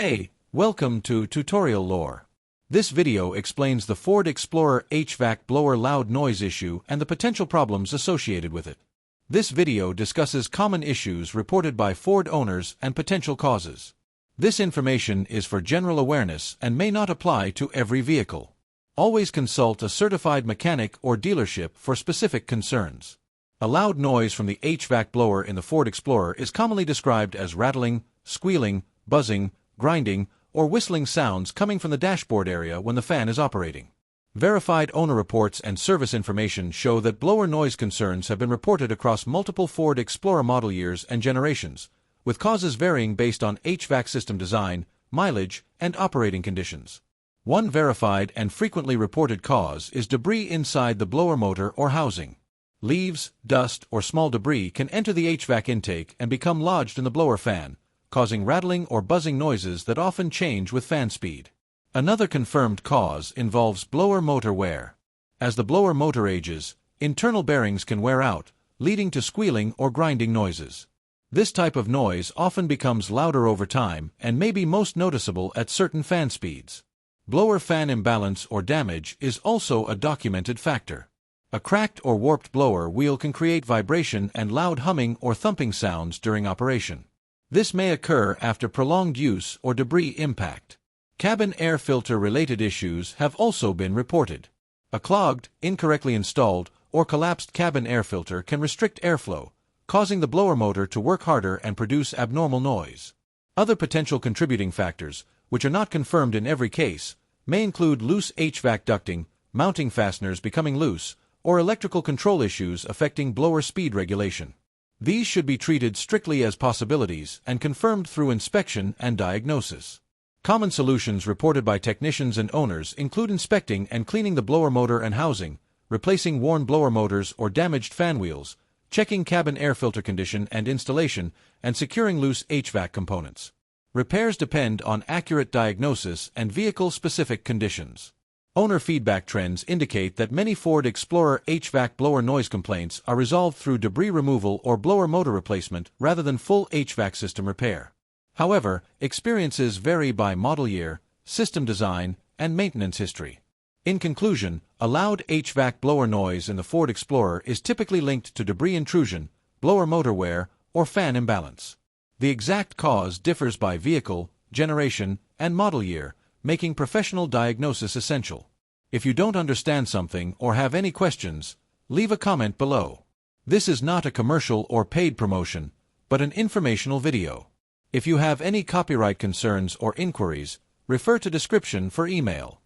Hey, welcome to Tutorial Lore. This video explains the Ford Explorer HVAC blower loud noise issue and the potential problems associated with it. This video discusses common issues reported by Ford owners and potential causes. This information is for general awareness and may not apply to every vehicle. Always consult a certified mechanic or dealership for specific concerns. A loud noise from the HVAC blower in the Ford Explorer is commonly described as rattling, squealing, buzzing, grinding, or whistling sounds coming from the dashboard area when the fan is operating. Verified owner reports and service information show that blower noise concerns have been reported across multiple Ford Explorer model years and generations, with causes varying based on HVAC system design, mileage, and operating conditions. One verified and frequently reported cause is debris inside the blower motor or housing. Leaves, dust, or small debris can enter the HVAC intake and become lodged in the blower fan, causing rattling or buzzing noises that often change with fan speed. Another confirmed cause involves blower motor wear. As the blower motor ages, internal bearings can wear out, leading to squealing or grinding noises. This type of noise often becomes louder over time and may be most noticeable at certain fan speeds. Blower fan imbalance or damage is also a documented factor. A cracked or warped blower wheel can create vibration and loud humming or thumping sounds during operation. This may occur after prolonged use or debris impact. Cabin air filter-related issues have also been reported. A clogged, incorrectly installed, or collapsed cabin air filter can restrict airflow, causing the blower motor to work harder and produce abnormal noise. Other potential contributing factors, which are not confirmed in every case, may include loose HVAC ducting, mounting fasteners becoming loose, or electrical control issues affecting blower speed regulation. These should be treated strictly as possibilities and confirmed through inspection and diagnosis. Common solutions reported by technicians and owners include inspecting and cleaning the blower motor and housing, replacing worn blower motors or damaged fan wheels, checking cabin air filter condition and installation, and securing loose HVAC components. Repairs depend on accurate diagnosis and vehicle-specific conditions. Owner feedback trends indicate that many Ford Explorer HVAC blower noise complaints are resolved through debris removal or blower motor replacement rather than full HVAC system repair. However, experiences vary by model year, system design, and maintenance history. In conclusion, a loud HVAC blower noise in the Ford Explorer is typically linked to debris intrusion, blower motor wear, or fan imbalance. The exact cause differs by vehicle, generation, and model year, making professional diagnosis essential. If you don't understand something or have any questions, leave a comment below. This is not a commercial or paid promotion, but an informational video. If you have any copyright concerns or inquiries, refer to description for email.